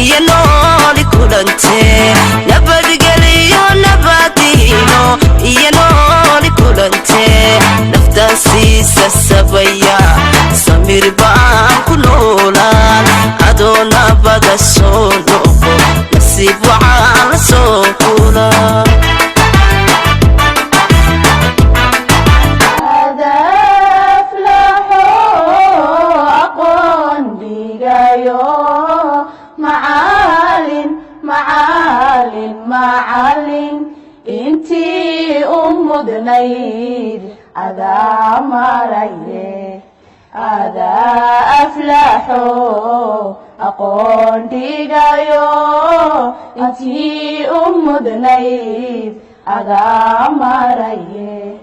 ينولي كلنتي نبدقليو نبادينو ينولي كلنتي نفتاسي سسبيا سمير بان كنولان أدونا بدا سونوكو نسيب وعانا سوكولا معلم انتي مدنيد هذا مريه هذا أفلحو أقول ديجايو انتي مدنيد هذا مريه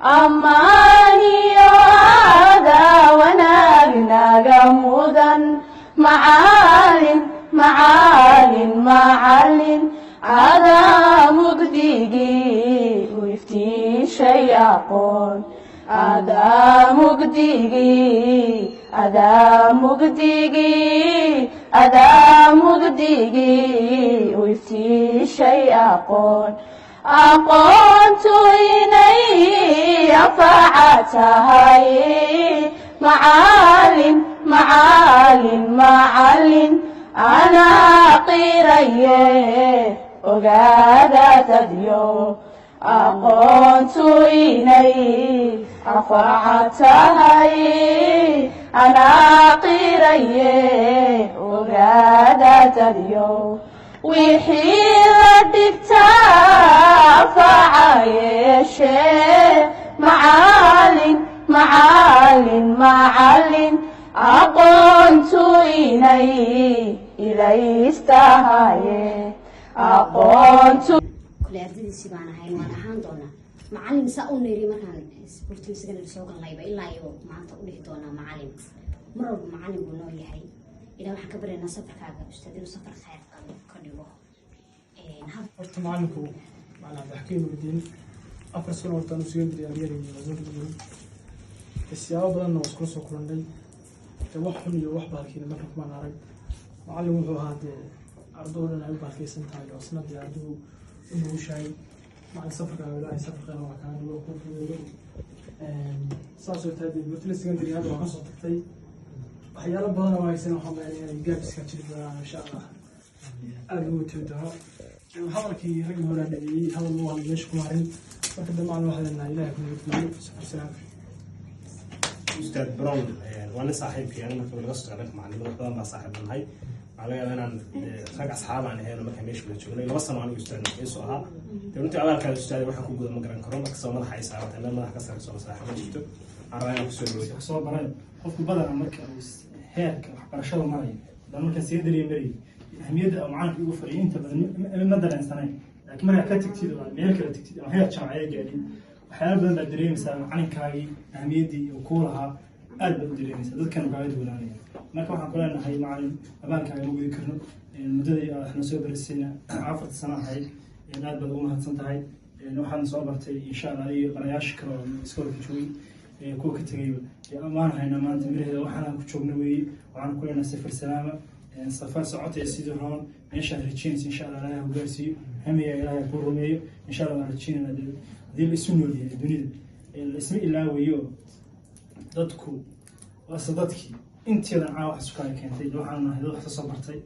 أماني هذا ونارنا جمودا معلم هذا مقديجي ويفتي شيء أقول هذا مقديجي ويفتي شيء أقول أقنت إني أفعتهاي معالم أنا قيريه وقادة تديو أقنت إني أفعتهاي أنا قيريه وقادة تديو وحيل الدكتور فعايشه معالم أقنت إني إلي استهاي أقنت كل أرددي سبحانه هاي وانا هاندونا معلم سأقول يري مكان سبورتي سجن السوق الله يبقى إلا يوم ما أنت قولي دونا معلم مرة معلم بنور يحي إذا ما حكبرنا سفر كذا استديروا سفر خير كل يوم horta macalinku macnaha taxkiim udiin afar sano horta aanu soo diyaariyay siyaabo badan oo isku soo kulannay wax xun iyo wax baalkiina marka kuma arag macallin wuxuu ahaa ardayda ay u baalkaysan tahay oo sanadii ardaydu u buushay macallin safarka walaal safarka waa kaan loo ku fuuday saasoo taadi bulshada secondary waa ka soo tagtay waxyaalo badan oo aysan waxaan gaabska jirta insha Allah aad u toodaa hadalkii rag hore dhigay hadal waa meesha ku marin marka damacna waxa leenahay ilaahay ku nabadgeliyo salaam أستاذ براون وأنا صاحب في أنا مثل القصة عليك مع الناس ما صاحب من هاي على أنا خارج أصحاب عن هنا ما كان ماشي بالشغل اللي وصلوا عن أستاذ يسوعها أنت أول كان أستاذ واحد كوجود مقرن كرام بس ما راح يساعد أنا ما راح أكسر سؤال صراحة ما جبته عرّانا بسولوي صوب براون خف بدر عمرك هيك برشلو معي لما كان سيدري مري أهمية أو معاك يوفر أنت من نظر إنساني لكن مرة كاتك تيجي ميلك تيجي هي شمعية قاعدين waxyaalo badan baa dareemaysaa macalinkaagii ahmiyaddii uu ku lahaa aad baad u dareemaysaa dadkana ugaga duwanaanaya marka waxaan ku leenahay macalin abaankaaga ma gudi karno muddadii waxna soo barisayna 4 sano ahayd aad baad ugu mahadsan tahay waxaan soo bartay insha Allah iyo barayaasha kale oo iskoolka joogay kuwa ka tegayba ammaan hayna maanta miraheeda waxaan ku joogno weeye waxaan ku leenahay safar salaama safar socotay sidoo roon meesha rajayns insha Allah ilaahay u gaarsiiyo hamiya ilaahay ku rumeeyo insha Allah rajaynaa دي الاسم اللي الدنيا الاسم اللي هو dadku waa sadadkii inteedan caawa xasuuqay keentay waxaan ahay wax soo bartay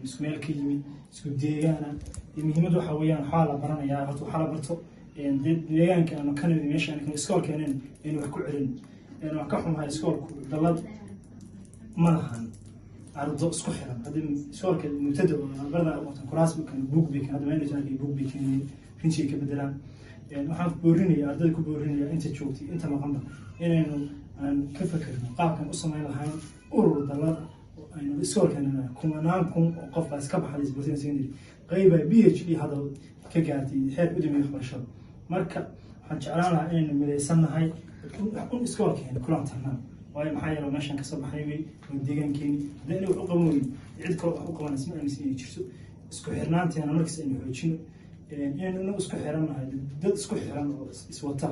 isku meel ka yimid isku deegaana muhiimadu waxa weeyaan xaal la baranayaa horta waxa la barto deegaanka ama kan meesha aan iskoolkeenin in wax ku celin wax ka xumahay iskoolku dalad ma lahan ardo isku xiran hadii iskoolka mubtada barda waqtan kuraas kan buug bi kan hadda meel joogi buug bi kan rinji ka bedelaan waxaan ku boorinayaa ardayda ku boorinayaa inta joogtay inta maqanba inaynu aan ka fakarno qaabkan u sameyn lahayn urur dalad aynu iskoolkeenna kumanaan kun oo qof baa iska baxay isboortiga secondary qayba PhD hada ka gaartay heer u dhimay waxbarashada marka waxaan jeclaan lahaa inaynu mideysanahay kun iskoolkeenna kulan tahnaa waayo maxaa yeelay meeshan ka soo baxay way deegaankeeni hadii uu qaban weyn cid kale wax u qabanaysa ma aaminsan jirto isku xirnaanteena markaas aynu xoojino inaynu isku xiranahay dad isku xiran oo iswata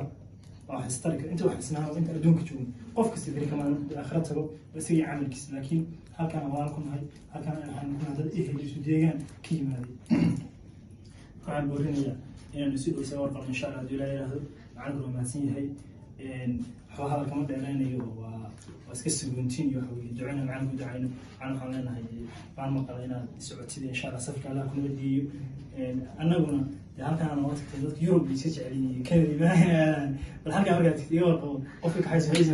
وحسترك أنت وحسناها وأنت أدونك تشوف قف كسيدري كمان آخرته بس هي عمل كيس لكن هل كان أموالكم هل كان نكون هذا إيه اللي سوديان كيم هذه قاعد بورينا إن نسيب وسوار إن شاء الله دولا هذا عنده ماسين هاي هذا كمان دعينا واسكس بنتين يحوي دعينا معنا ودعينا عن حالنا هاي بعد ما قلنا سعودي إن شاء الله سفر على كل بدي أنا قلنا هل كان أنا وقت كذا يوروب بيسجل علي كذا ما بالحال كان رجعت يوروب أوفيك حيز حيز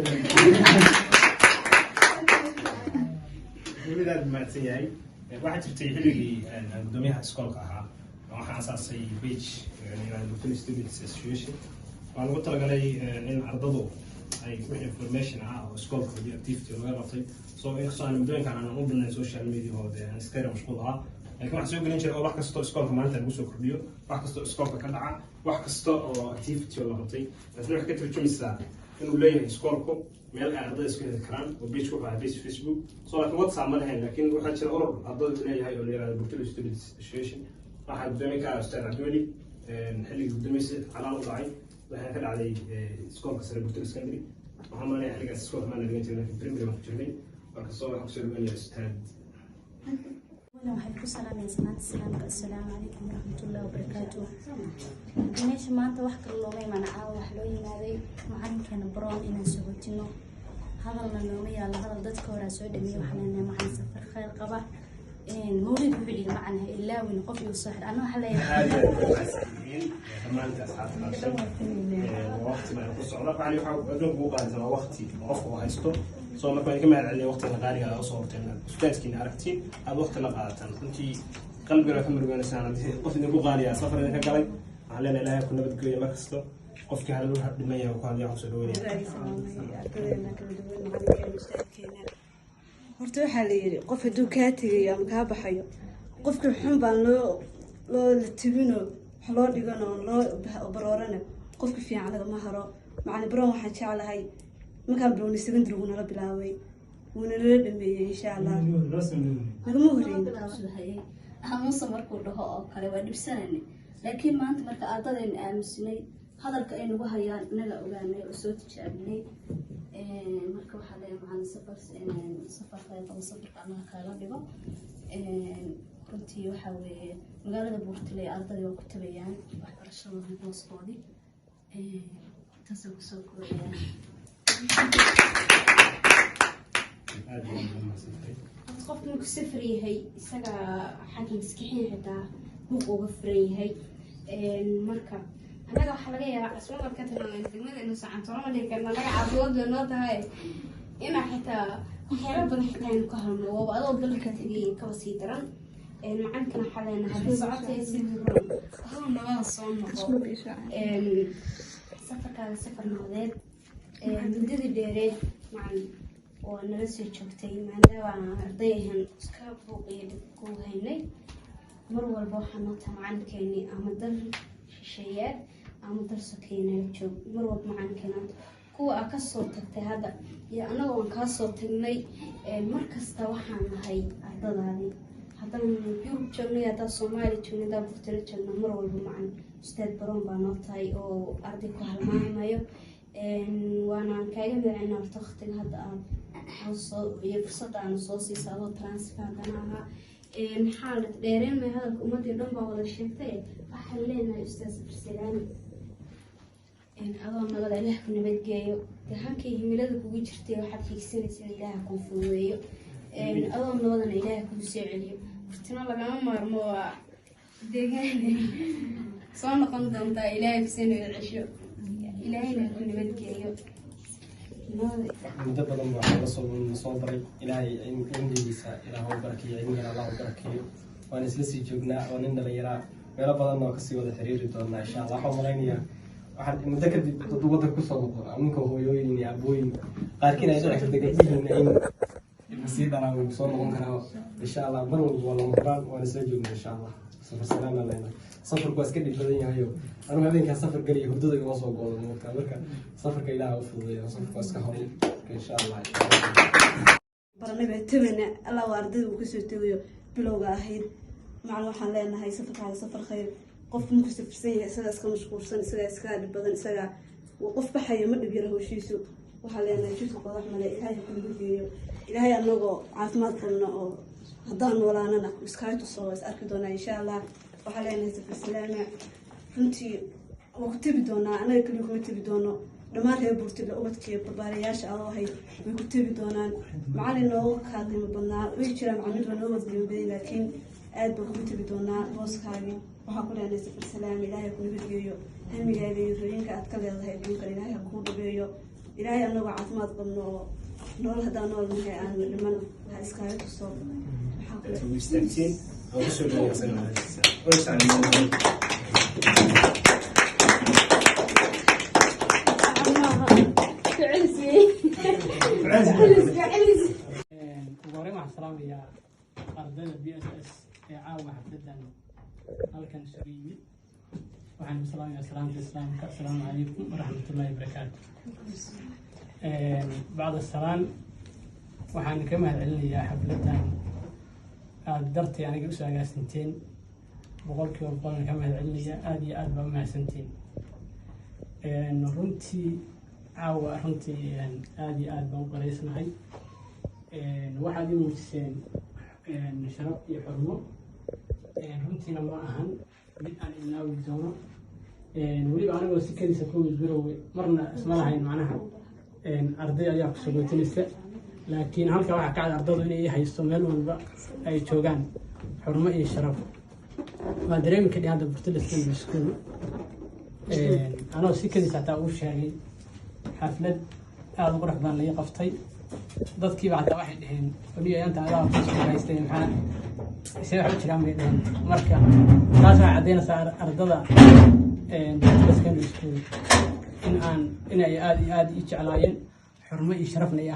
ولاد ما تسيعي واحد تبتدي حلقي قدوميها سكولك waxaan asaasay page Brooklyn Students Association waxaan ugu talagalay in ardadu ay wixii information oo schoolka iyo activity laga qabtay soo in soo mudooyinkan aan u bilnay social media oo aan iska mashquul ah laakiin waxaan soo gelin jiray wax kasta oo schoolka maanta lagu soo kordhiyo wax kasta oo schoolka ka dhaca wax kasta oo activity la qabtay taasna wax ka tarjumaysa inuu leeyahay schoolku meel ay ardaydu iska heli karaan oo page ku ah Facebook soo laakiin WhatsApp ma lahayn laakiin waxaa jira urur ardaydu leeyahay oo la yiraahdo Brooklyn Students Association واحد قدامي كان أستاذ عدولي حلقة قدامي على وضعي وحنا كده على سكول كسر بوتل اسكندري وهم أنا حلقة سكول ما نلقيت في بريمير ما كتيرني فكسر حكسر بني أستاذ. أنا وحيد كسر من سنة السلام عليكم ورحمة الله وبركاته. ماشي ما أنت وحكي الله ما أنا عاو حلوين هذي معلم كان بران إن سويتينه هذا النومية على هذا ضد كورة سودمي وحنا مع سفر خير قبة. مولد بلي معنا إلا ونقف يوصح أنا حلا كمان أصحاب وقت ما يقص علاقة عليه وأدون بوقا زمان وقتي وقفوا هايستو سو ما كان كمان على وقت الغالي على صورتين أستاذ كنا عرفتين هذا وقت لقاءتنا كنتي قلبي راه كمل وانا سنة قف إنه بوغالي سفر إنك قلي علينا لا كنا بدقية مركزته قف كهذا له دمية وكان يحصل وين horta waxaa la yiri qof haduu kaa tagayo ama kaa baxayo qofka xun baan loo la tibino wax loo dhigano loo baroorana qofka fiican lagama haro macna baroon waxaan jeclahay markaan baroon secondary uu nala bilaaway uu nala dhameeyay insha Allah nagama horeeyay aamusa markuu dhaho oo kale waa dhibsanayna laakiin maanta marka ardadeen aamusnay hadalka ay nagu hayaan naga ogaanay oo soo tijaabinay marka waxa la yiraahdaa safar qayb oo safarka ama kala dhigo runtii waxa weeye magaalada Buurtile ardayda ku tabayaan waxbarashada hooskoodi taasoo ku soo koraya qofku ku safar yahay isaga xagga maskaxiin xitaa uu uga furan yahay marka anaga waxa laga yaabaa asoo marka tan degmada inuu sacan toona dhig karna laga caafimaad loo tahay ina xitaa waxyaalo badan xitaa in ka hadlo oo adoo dalka tagay ka sii daran macankana xaleena hadii socotay sidii hore waxaa nabada soo noqo safarkaada safar noqdeed muddadii dheereed macan oo nala soo joogtay maadaama ardayhan iska buuqiyay ku haynay mar walba waxaan noqotay macalinkeeni ama dal shisheeyaad ama dal sokeena joog mar walba macalinkeena kuwa ka soo tagtay hadda iyo anagoo ka soo tagnay markasta waxaan nahay ardadaadii haddana Yurub joognay hadda Soomaali joognay hadda Buurtile joognay mar walba macalin ustaad baroon baa noo tahay oo arday ku halmaamayo waana kaaga magacayna horta waqtiga hadda aan soo iyo fursada aan soo siisay adoo transfer ganaha maxaa la dheereen ma hadalka ummadii dhan baa wada sheegtay waxaan leenahay ustaad Barcelona adoo nabada Ilaah ku nabadgeeyo halkii himilada kugu jirtay waxaad fiigsanaysaa Ilaah ku fuudeeyo adoo nabadana Ilaah ku soo celiyo furtino lagama maarmo waa deegaan soo noqon doonta Ilaah ku soo celiyo Ilaahina ku nabadgeeyo مدة بدن وحنا صوبري إلهي عنديسا إلى هو بركي عندنا الله بركي وأنا سلسي جبنا وننا ليرا ولا بدن وكسي ولا حرير تونا إن شاء الله حمرينيا واحد مدة كده تضبط كوسا أمك هو يويني أبوي لكن أجل أكيد تجيبين إن المسيد أنا وصلنا ممكن إن شاء الله برو ولا مكان وأنا سجلنا إن شاء الله سفر سلام علينا سفر كويس كده بدني هيو أنا هذين كسفر قري هدوء ده وصل قول ممكن بركة سفر كده أوفر سفر كويس كهوري إن شاء الله barnaamij tabana alla ardaydu ku soo tawiyo bilowga ahayd macna waxaan leenahay safarka safar khayr qof ku safrsan yahay isaga iska mashquulsan isaga iska dhib badan isaga وقف بحي ما دبير هو شيسو وحالينا جيت قضاء ملا إلهي كل فيديو إلهي أنو عافمات قلنا هدان ولا أنا مسكايت الصوص أركضنا إن شاء الله وحالينا في السلامة فنتي وكتبي دونا أنا كل يوم كتبي دونا دمار هي بورتي لأوبتك بربارياش الله هي وكتبي دونا معلي إنه خادم بنا ويشرا معمد ونوبت بين لكن aad baan ku tibi doonaa booskaagii waxaa ku leenay safar salaam ilaahay ku nabadgeeyo hamigaaga iyo rooyinka aad ka leedahay adduunka ilaahay ha kuu dhabeeyo ilaahay anagoo caafimaad qabno oo nool haddaan nool nahay aan dhiman ha iskaaga tuso ardayda BSS ee caawa xafladan halkan isugu yimid waxaan salaamayaa salaamta islaamka assalaamu calaykum waraxmatullaahi wabarakaatu bacda salaan waxaan ka mahadcelinayaa xafladan aad dartay aniga usoo agaasinteen boqolkiiba boqolna ka mahadcelinayaa aad iyo aad baa u mahadsantiin runtii caawa runtii aad iyo aad baan u qaraysnahay waxaad ii muujiseen sharaf iyo xurmo runtiina ma ahan mid aan ilaawi doono weliba anigoo si kadiisa koowi garowe marna isma lahayn macnaha arday ayaa ku sagootinaysa laakiin halka waxaa ka cad ardaydu inay haysto meel walba ay joogaan xurmo iyo sharaf waa dareemi kadhi hadda Burtile Secondary School anoo si kadiisa hataa uu sheegay xaflad aada u qurux badan laga qaftay dadkii baa waxay dhaheen waliya inta adaa ku haystay maxaa isee wax jiraan bay dhaheen marka taas waxay caddeynaysaa ardada Burtile Secondary School inay aad i jeclaayeen xurmo iyo sharafna ay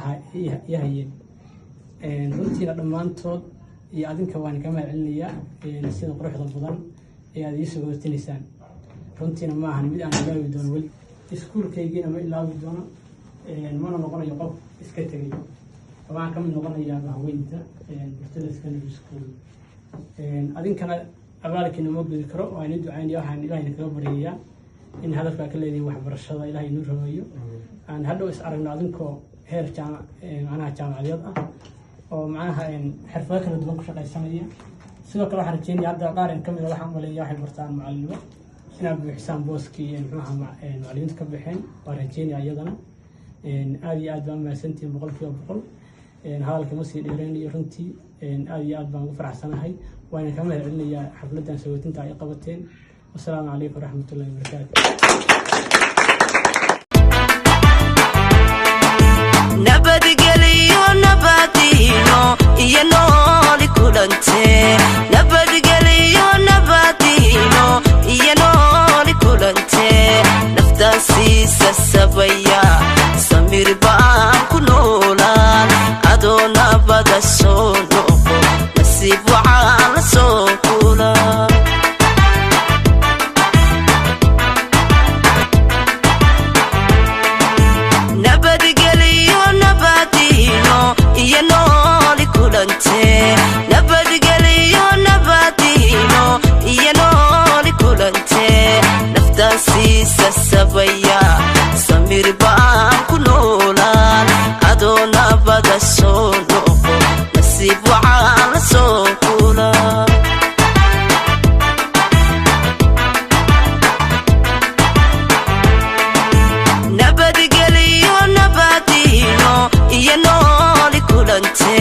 hayeen runtiina dhammaantood iyo adinka waan ka mahadcelinayaa sida quruxda badan ee aad ii sagootinaysaan runtiina ma ahan mid aan ilaawi doono weli iskuulkaygiina ma ilaawi doono mana noqonayo qof iska tegay waxaan ka mid noqonayaa haweenka Burtile Secondary School adinkana abaalkiina ma gudi karo waa inuu ducaynaya waxaan ilaahay kaga baryayaa in hadafka ka leeyahay waxbarashada ilaahay inuu rabeeyo aan hadhow is aragno adinkoo heer jaamacadeed ah oo macnaha xirfado kala duwan ku shaqaysanaya sidoo kale waxaan rajeynayaa hadda qaarin ka mid ah waxaan maleeyaa waxay bartaan macalimo inaad buuxisaan booskii muxuuha macalimiinta ka baxeen waan rajeynayaa iyadana aad iyo aad baan mahadsantihiin boqolkiiba boqol hadalka ma sii dheereynayo runtii aad iyo aad baan ugu faraxsanahay waana ka mahadcelinayaa xafladan sagootinta ay qabateen wassalaamu calaykum waraxmatullaahi wabarakaatu nabadgelyo nabadino iyo nooli kulante nabadgelyo nabadino iyo nooli kulante naftaasiisa sabaya samir baan ku noolaan adoo nabada soo noqo nasiib waxaa la soo kulaa iyo nooli kulante nabadgelyo nabadino iyo nooli kulante naftaasiisa sabaya samir baan ku noolaan adoo nabada soo noqo nasiib waxaa la soo kulaa nabadgelyo nabadino iyo nooli kulante